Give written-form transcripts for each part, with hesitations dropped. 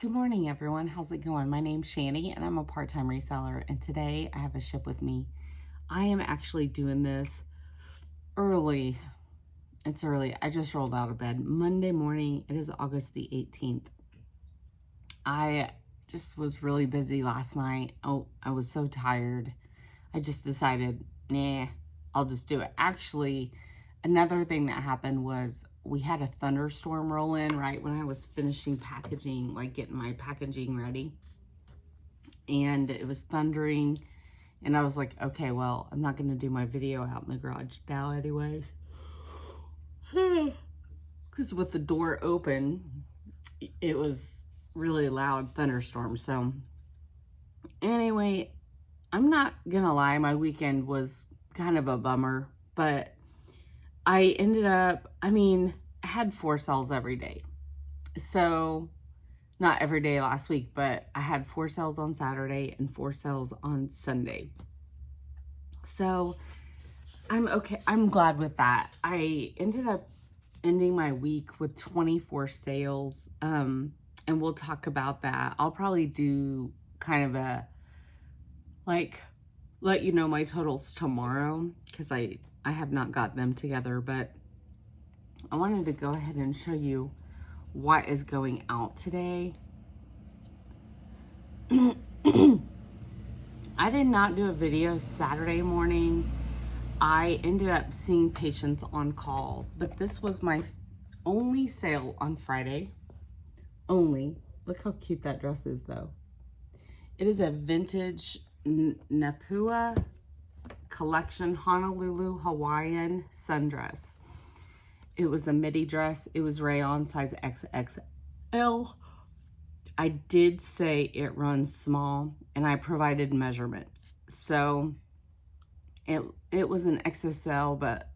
Good morning, everyone. How's it going? My name's Shani, and I'm a part-time reseller, and today I have a ship with me. I am actually doing this early. It's early. I just rolled out of bed. Monday morning. It is August the 18th. I just was really busy last night. Oh, I was so tired. I just decided, nah, I'll just do it. Actually, another thing that happened was we had a thunderstorm roll in right when I was finishing packaging, like getting my packaging ready. And it was thundering. And I was like, okay, well, I'm not going to do my video out in the garage now anyway. Because with the door open, it was really loud thunderstorm. So anyway, I'm not going to lie. My weekend was kind of a bummer. But I ended up, I had 4 sales every day. So not every day last week, but I had 4 sales on Saturday and 4 sales on Sunday. So I'm okay. I'm glad with that. I ended up ending my week with 24 sales. And we'll talk about that. I'll probably do kind of a, like, let you know my totals tomorrow because I have not got them together, but I wanted to go ahead and show you what is going out today. I did not do a video Saturday morning. I ended up seeing patients on call, but this was my only sale on Friday. Only. Look how cute that dress is, though. It is a vintage Napua collection Honolulu Hawaiian sundress. It was a midi dress. It was rayon size XXL. I did say it runs small, and I provided measurements. So it was an XXL, but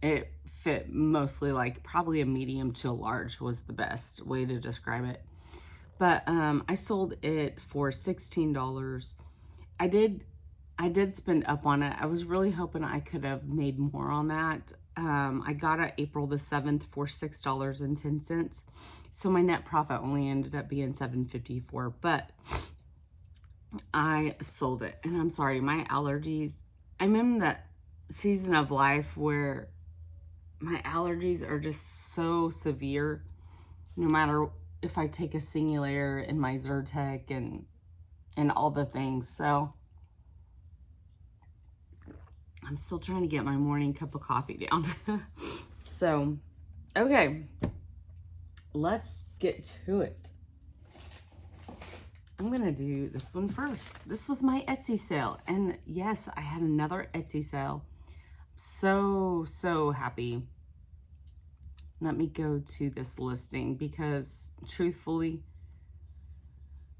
it fit mostly like probably a medium to a large was the best way to describe it. But I sold it for $16. I did spend up on it. I was really hoping I could have made more on that. I got it April the 7th for $6.10. So my net profit only ended up being $7.54, but I sold it. And I'm sorry, my allergies, I'm in that season of life where my allergies are just so severe, no matter if I take a Singulair and my Zyrtec and all the things. So I'm still trying to get my morning cup of coffee down. So, okay, let's get to it. I'm going to do this one first. This was my Etsy sale. And yes, I had another Etsy sale. So happy. Let me go to this listing because truthfully,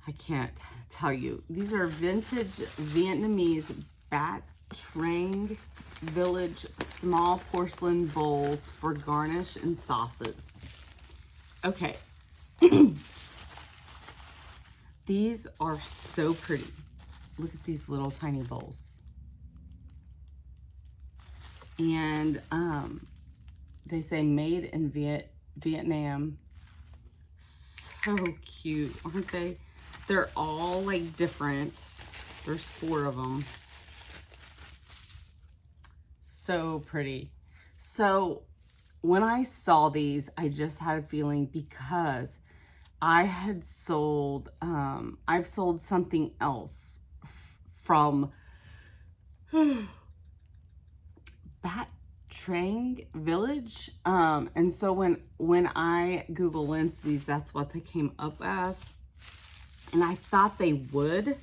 I can't tell you. These are vintage Vietnamese Bat Trang Village small porcelain bowls for garnish and sauces. Okay. These are so pretty. Look at these little tiny bowls. And they say made in Vietnam. So cute, aren't they? They're all like different. There's 4 of them. So pretty. So when I saw these, I just had a feeling because I had sold, I've sold something else from Bat Trang Village. And so when I Google Lindsay's, that's what they came up as. And I thought they would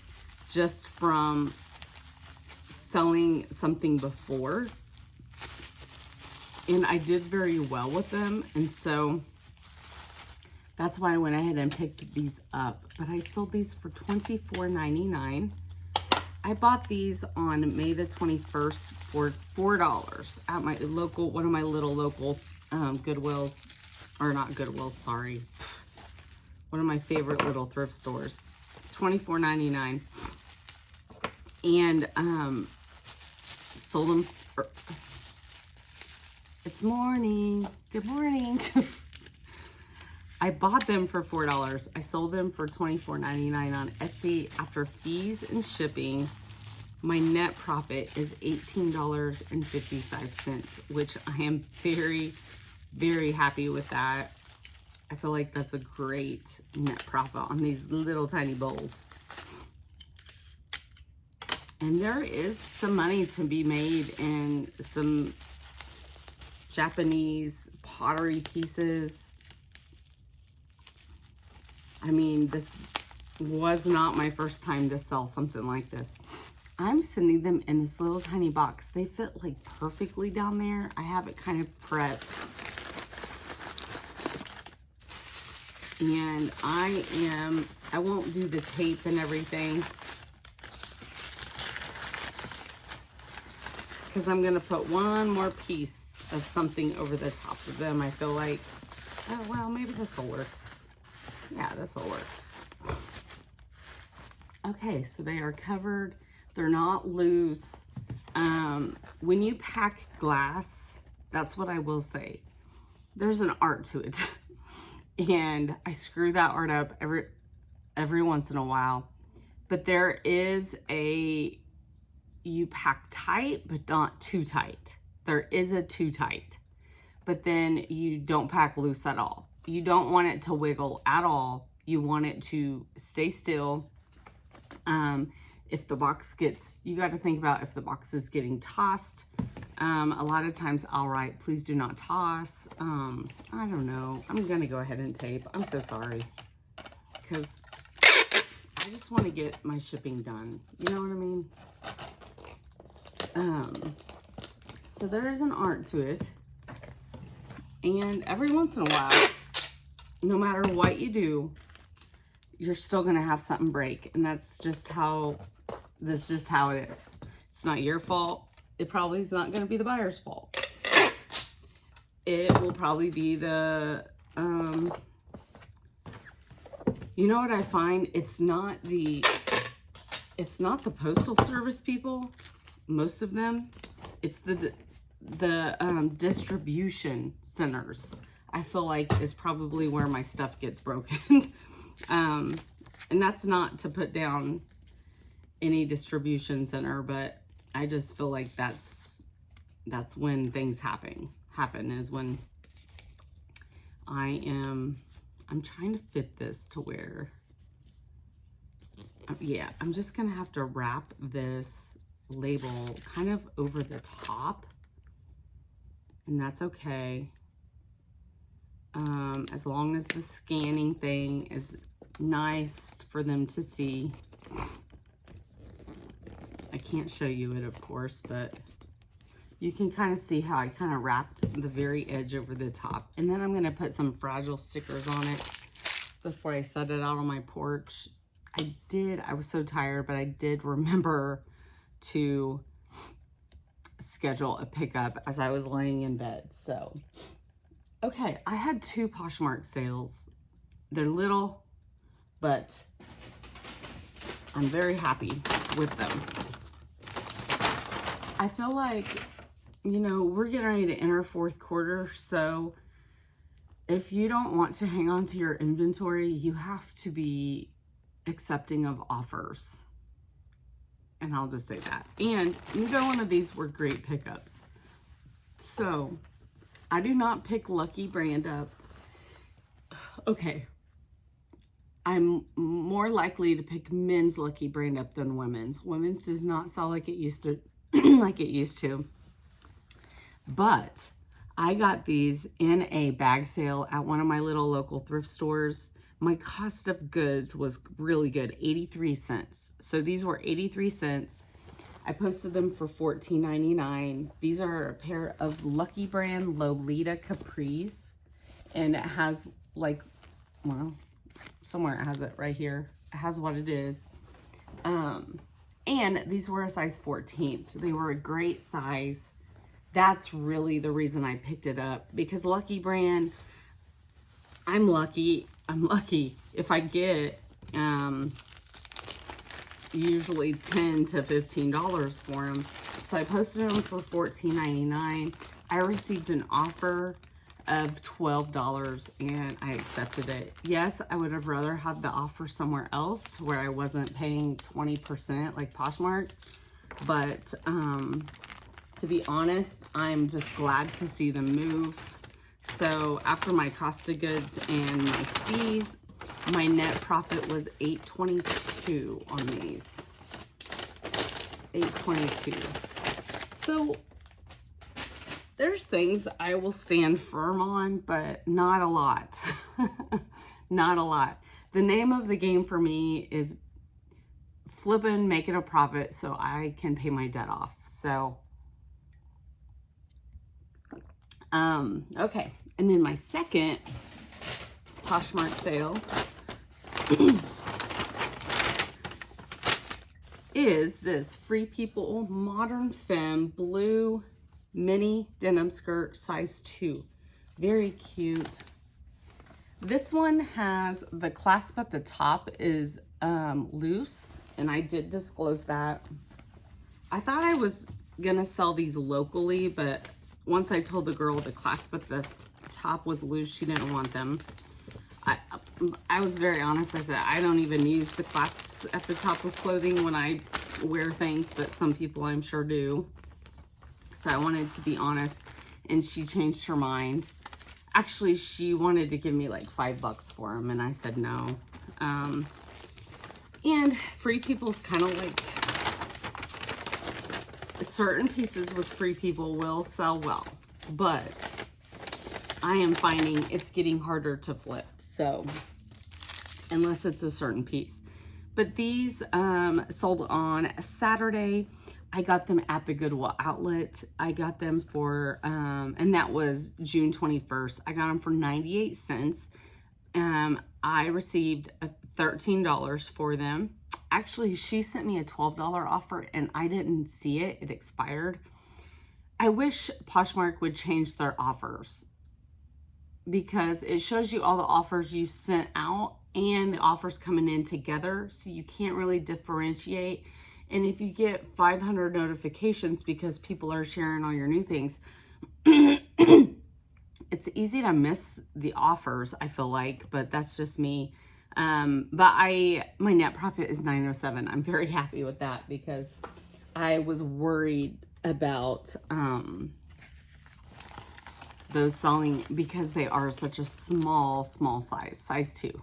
just from selling something before. And I did very well with them. And so that's why I went ahead and picked these up. But I sold these for $24.99. I bought these on May the 21st for $4 at my local, one of my little local Goodwills, or not Goodwills, sorry. One of my favorite little thrift stores. $24.99. And sold them for, it's morning. Good morning. I bought them for $4. I sold them for $24.99 on Etsy. After fees and shipping, my net profit is $18.55, which I am very, very happy with that. I feel like that's a great net profit on these little tiny bowls. And there is some money to be made in some Japanese pottery pieces. I mean, this was not my first time to sell something like this. I'm sending them in this little tiny box. They fit like perfectly down there. I have it kind of prepped. And I won't do the tape and everything, because I'm going to put one more piece of something over the top of them. I feel like, oh, well, maybe this will work. Yeah, this will work. Okay, so they are covered. They're not loose. When you pack glass, that's what I will say. There's an art to it. And I screw that art up every once in a while. But there is you pack tight, but not too tight. There is a too tight. But then you don't pack loose at all. You don't want it to wiggle at all. You want it to stay still. If the box gets, you got to think about if the box is getting tossed. A lot of times I'll write, please do not toss. I don't know. I'm going to go ahead and tape. I'm so sorry. Because I just want to get my shipping done. You know what I mean? So there is an art to it. And every once in a while, no matter what you do, you're still going to have something break. And that's just how it is. It's not your fault. It probably is not going to be the buyer's fault. It will probably be the, you know what I find? It's not the postal service people, most of them. It's the distribution centers, I feel like, is probably where my stuff gets broken. And that's not to put down any distribution center, but I just feel like that's when things happen is when I'm trying to fit this to where, yeah, I'm just gonna have to wrap this label kind of over the top, and that's okay. As long as the scanning thing is nice for them to see. I can't show you it, of course, but you can kind of see how I kind of wrapped the very edge over the top. And then I'm going to put some fragile stickers on it before I set it out on my porch. I was so tired, but I did remember to schedule a pickup as I was laying in bed. So, okay, I had 2 Poshmark sales. They're little, but I'm very happy with them. I feel like, you know, we're getting ready to enter 4th quarter, so if you don't want to hang on to your inventory, you have to be accepting of offers. And I'll just say that. And neither one of these were great pickups. So I do not pick Lucky Brand up. Okay. I'm more likely to pick men's Lucky Brand up than women's. Women's does not sell like it used to, But I got these in a bag sale at one of my little local thrift stores. My cost of goods was really good, 83 cents. So these were 83 cents. I posted them for $14.99. These are a pair of Lucky Brand Lolita Capris. And it has like, well, somewhere it has it right here. It has what it is. And these were a size 14, so they were a great size. That's really the reason I picked it up, because Lucky Brand, I'm lucky if I get usually $10 to $15 for them. So I posted them for $14.99. I received an offer of $12 and I accepted it. Yes, I would have rather had the offer somewhere else where I wasn't paying 20% like Poshmark, but to be honest, I'm just glad to see them move. So after my cost of goods and my fees, my net profit was $8.22 on these. $8.22. So there's things I will stand firm on, but not a lot. Not a lot. The name of the game for me is flipping, making a profit so I can pay my debt off. So, okay. And then my second Poshmark sale is this Free People Modern Femme blue mini denim skirt, size 2. Very cute. This one has the clasp at the top is loose, and I did disclose that. I thought I was gonna sell these locally, but once I told the girl the clasp at the top was loose, she didn't want them. I was very honest. I said, I don't even use the clasps at the top of clothing when I wear things, but some people I'm sure do. So I wanted to be honest, and she changed her mind. Actually, she wanted to give me like $5 for them, and I said no. And Free People's kind of like, certain pieces with Free People will sell well, but I am finding it's getting harder to flip. So unless it's a certain piece. But these sold on Saturday. I got them at the Goodwill outlet. I got them for, and that was June 21st. I got them for 98 cents. I received $13 for them. Actually, she sent me a $12 offer and I didn't see it. It expired. I wish Poshmark would change their offers because it shows you all the offers you sent out and the offers coming in together. So you can't really differentiate. And if you get 500 notifications because people are sharing all your new things, it's easy to miss the offers, I feel like, but that's just me. But my net profit is $907. I'm very happy with that because I was worried about those selling because they are such a small size 2.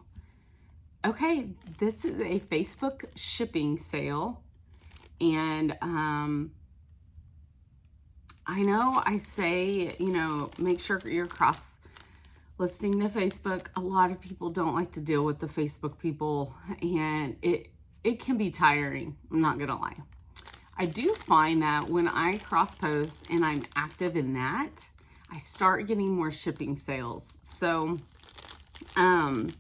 Okay, this is a Facebook shipping sale. And I know I say, you know, make sure you're cross listing to Facebook. A lot of people don't like to deal with the Facebook people, and it can be tiring. I'm not gonna lie. I do find that when I cross post and I'm active in that, I start getting more shipping sales. So, and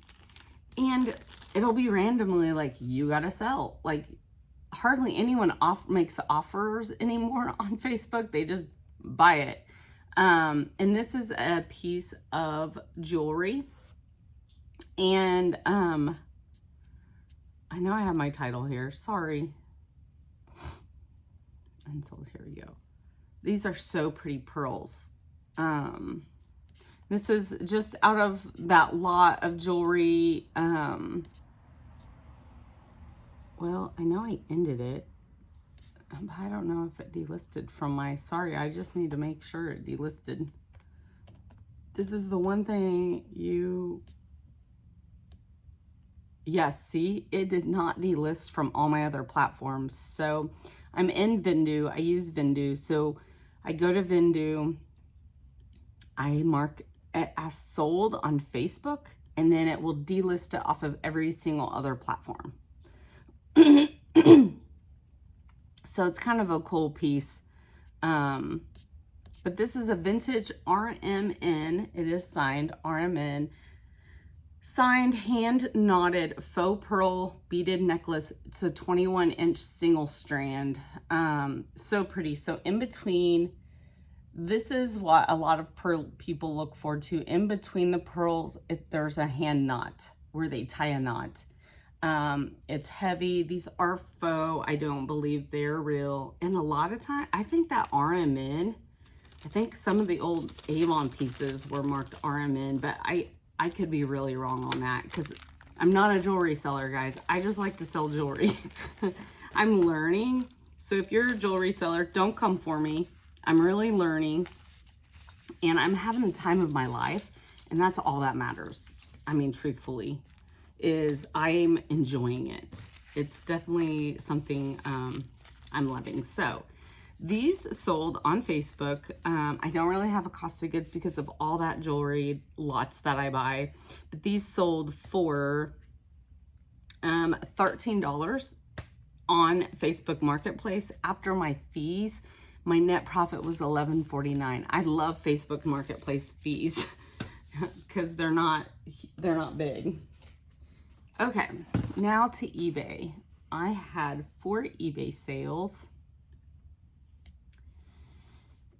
it'll be randomly like, you gotta sell. Like, hardly anyone makes offers anymore on Facebook. They just buy it. And this is a piece of jewelry. And I know I have my title here. Sorry. And so here we go. These are so pretty pearls. This is just out of that lot of jewelry. Well, I know I ended it, but I don't know if it delisted from my, sorry, I just need to make sure it delisted. This is the one thing yes, see, it did not delist from all my other platforms. So I'm in Vendoo, I use Vendoo. So I go to Vendoo, I mark it as sold on Facebook, and then it will delist it off of every single other platform. So it's kind of a cool piece. But this is a vintage RMN. It is signed RMN. Signed, hand knotted faux pearl beaded necklace. It's a 21-inch single strand. So pretty. So in between, this is what a lot of pearl people look forward to. In between the pearls, there's a hand knot where they tie a knot. It's heavy. These are faux. I don't believe they're real. And a lot of time, I think that RMN I think some of the old Avon pieces were marked RMN, but I could be really wrong on that because I'm not a jewelry seller, guys. I just like to sell jewelry. I'm learning. So if you're a jewelry seller, don't come for me. I'm really learning and I'm having the time of my life. And that's all that matters. I mean, truthfully, is I'm enjoying it. It's definitely something I'm loving. So these sold on Facebook. I don't really have a cost of goods because of all that jewelry lots that I buy, but these sold for $13 on Facebook Marketplace. After my fees, my net profit was $11.49. I love Facebook Marketplace fees because they're not big. Okay, now to eBay. I had 4 eBay sales.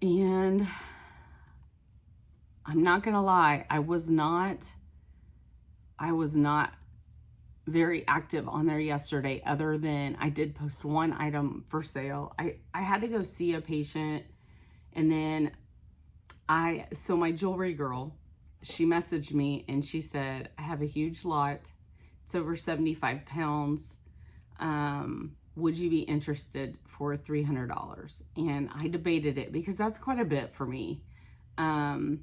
And I'm not gonna lie, I was not very active on there yesterday, other than I did post one item for sale. I had to go see a patient, and then so my jewelry girl, she messaged me and she said, I have a huge lot. It's over 75 pounds. Would you be interested for $300? And I debated it because that's quite a bit for me. And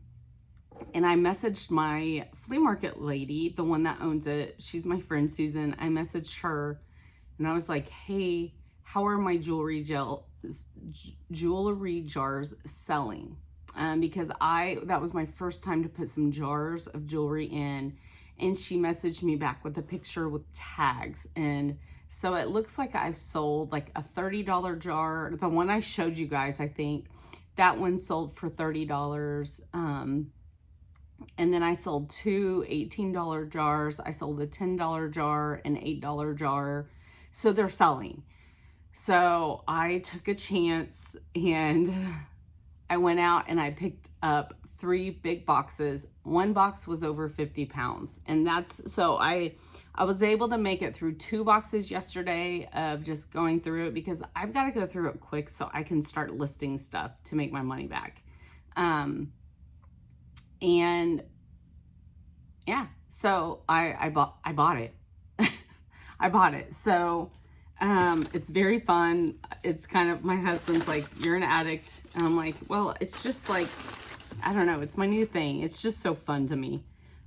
I messaged my flea market lady, the one that owns it. She's my friend, Susan. I messaged her and I was like, hey, how are my jewelry jars selling? Because that was my first time to put some jars of jewelry in. And she messaged me back with a picture with tags. And so it looks like I've sold like a $30 jar. The one I showed you guys, I think that one sold for $30. And then I sold 2 $18 jars. I sold a $10 jar, an $8 jar. So they're selling. So I took a chance and I went out and I picked up 3 big boxes. One box was over 50 pounds. And so I was able to make it through 2 boxes yesterday of just going through it because I've got to go through it quick so I can start listing stuff to make my money back. And yeah, so I bought it. I bought it. So it's very fun. It's kind of, my husband's like, you're an addict. And I'm like, well, it's just like, I don't know. It's my new thing. It's just so fun to me.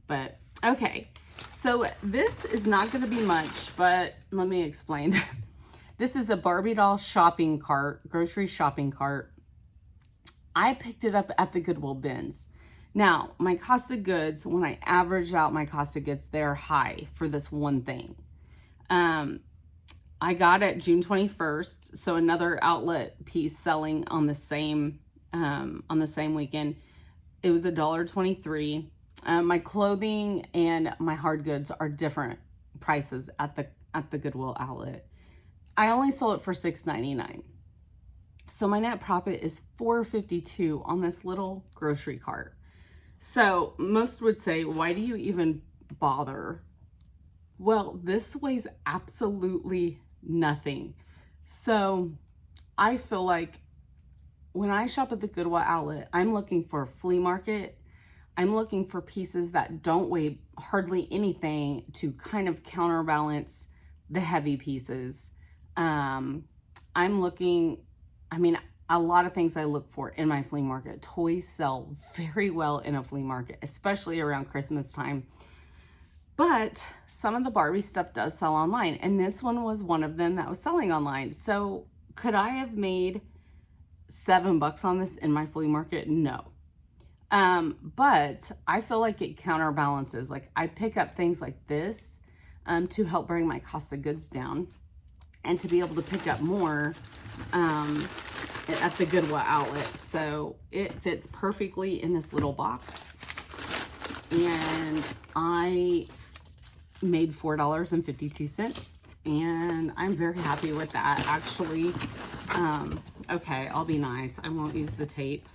But okay. So this is not going to be much, but let me explain. This is a Barbie doll shopping cart, grocery shopping cart. I picked it up at the Goodwill bins. Now, my cost of goods, when I average out my cost of goods, they're high for this one thing. I got it June 21st, so another outlet piece selling on the same weekend. It was $1.23. My clothing and my hard goods are different prices at the Goodwill outlet. I only sold it for $6.99. So my net profit is $4.52 on this little grocery cart. So most would say, why do you even bother? Well, this weighs absolutely nothing. So I feel like when I shop at the Goodwill outlet, I'm looking for a flea market. I'm looking for pieces that don't weigh hardly anything to kind of counterbalance the heavy pieces. I'm looking, a lot of things I look for in my flea market. Toys sell very well in a flea market, especially around Christmas time. But some of the Barbie stuff does sell online, and this one was one of them that was selling online. So could I have made $7 on this in my flea market? No. But I feel like it counterbalances. Like I pick up things like this to help bring my cost of goods down and to be able to pick up more at the Goodwill outlet. So it fits perfectly in this little box. And I made $4.52 and I'm very happy with that actually. Okay, I'll be nice. I won't use the tape.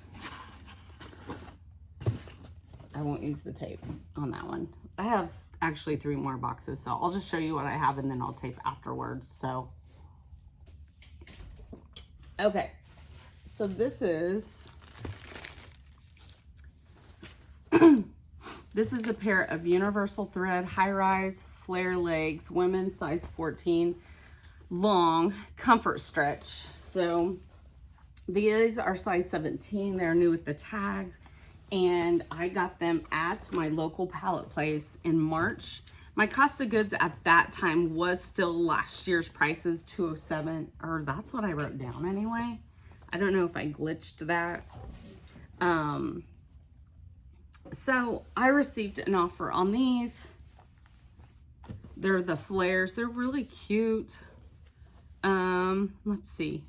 I won't use the tape on that one. I have actually 3 more boxes, so I'll just show you what I have and then I'll tape afterwards. So, okay. So this is This is a pair of universal thread, high-rise, flare legs, women's size 14, long, comfort stretch. So these are size 17. They're new with the tags. And I got them at my local pallet place in March. My cost of goods at that time was still last year's prices, $207, or that's what I wrote down anyway. I don't know if I glitched that. So I received an offer on these. They're the flares. They're really cute. Let's see,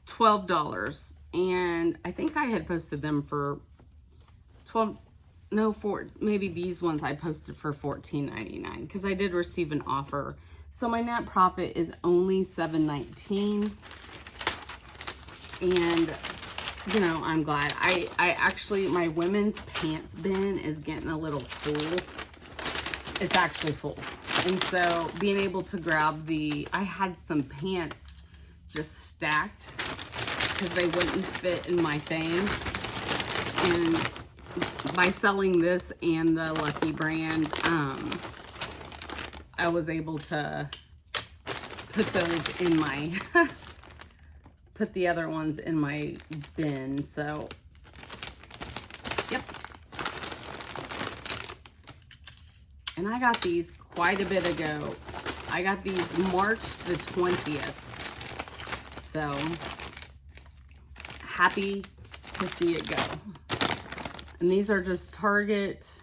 $12. And I think I had posted them for maybe these ones I posted for $14.99 because I did receive an offer. So my net profit is only $7.19. And you know, I'm glad. I actually, my women's pants bin is getting a little full. It's actually full. And so being able to grab I had some pants just stacked because they wouldn't fit in my thing. And by selling this and the Lucky brand, I was able to put those in my, put the other ones in my bin. So, yep. And I got these quite a bit ago. I got these March the 20th. So, happy to see it go. And these are just Target.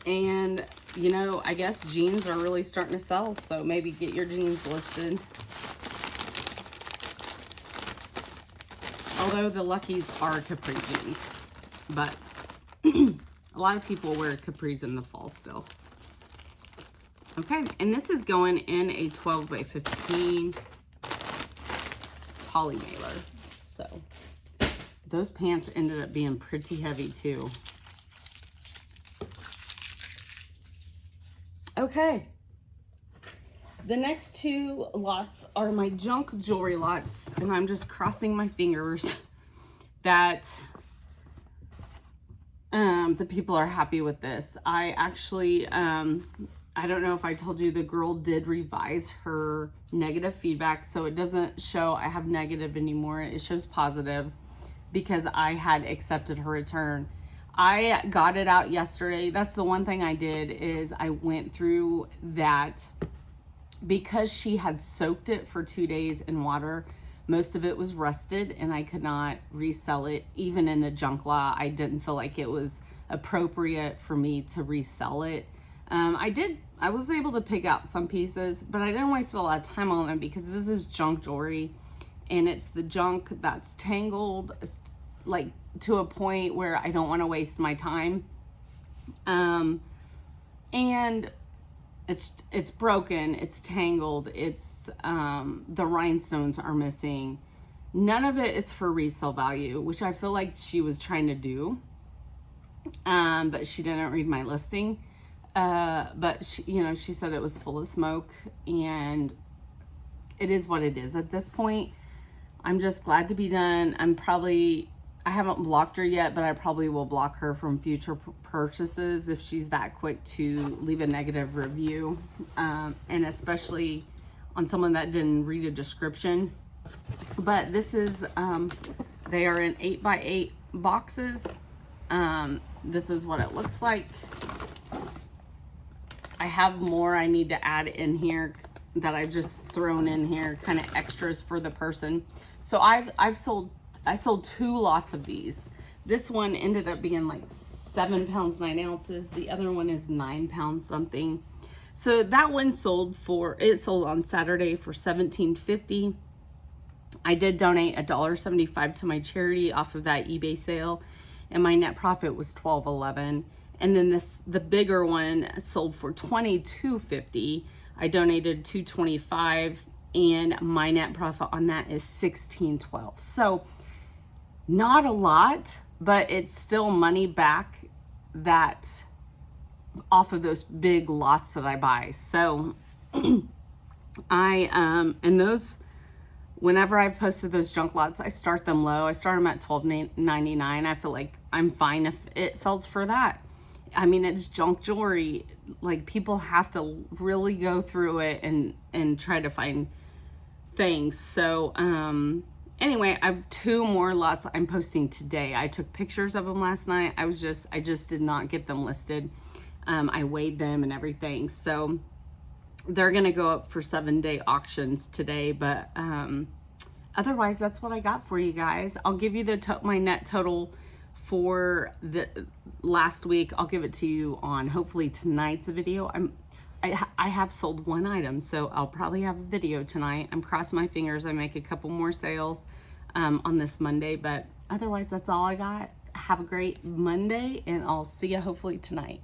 And, you know, I guess jeans are really starting to sell. So maybe get your jeans listed. Although the Luckies are capri jeans. But a lot of people wear capris in the fall still. Okay, and this is going in a 12 by 15 poly mailer. So those pants ended up being pretty heavy too. Okay, the next two lots are my junk jewelry lots, and I'm just crossing my fingers that the people are happy with this. I actually, I don't know if I told you, the girl did revise her negative feedback, so it doesn't show I have negative anymore. It shows positive because I had accepted her return. I got it out yesterday. That's the one thing I did, is I went through that because she had soaked it for 2 days in water. Most of it was rusted and I could not resell it. Even in a junk lot, I didn't feel like it was appropriate for me to resell it. I was able to pick out some pieces, but I didn't waste a lot of time on it because this is junk jewelry and it's the junk that's tangled, like to a point where I don't want to waste my time. And it's broken, it's tangled, it's the rhinestones are missing. None of it is for resale value, which I feel like she was trying to do. But she didn't read my listing. But she, you know, she said it was full of smoke, and it is what it is at this point. I'm just glad to be done. I haven't blocked her yet, but I probably will block her from future purchases if she's that quick to leave a negative review. And especially on someone that didn't read a description. But this is, they are in 8x8 boxes. This is what it looks like. I have more I need to add in here that I've just thrown in here, kind of extras for the person. So I sold 2 lots of these. This one ended up being like 7 pounds 9 ounces. The other one is 9 pounds something. So that one sold on Saturday for $17.50. I did donate $1.75 to my charity off of that eBay sale, and my net profit was $12.11. And then the bigger one sold for $22.50. I donated $2.25, and my net profit on that is $16.12. So not a lot, but it's still money back that off of those big lots that I buy. So and those whenever I've posted those junk lots, I start them low. I start them at $12.99. I feel like I'm fine if it sells for that. I mean, it's junk jewelry. Like, people have to really go through it and try to find things. So, anyway, I have 2 more lots I'm posting today. I took pictures of them last night. I just did not get them listed. I weighed them and everything. So they're going to go up for 7-day auctions today, but otherwise that's what I got for you guys. I'll give you my net total for the last week. I'll give it to you on hopefully tonight's video. I have sold 1 item, so I'll probably have a video tonight. I'm crossing my fingers I make a couple more sales on this Monday, but otherwise that's all I got. Have a great Monday, and I'll see you hopefully tonight.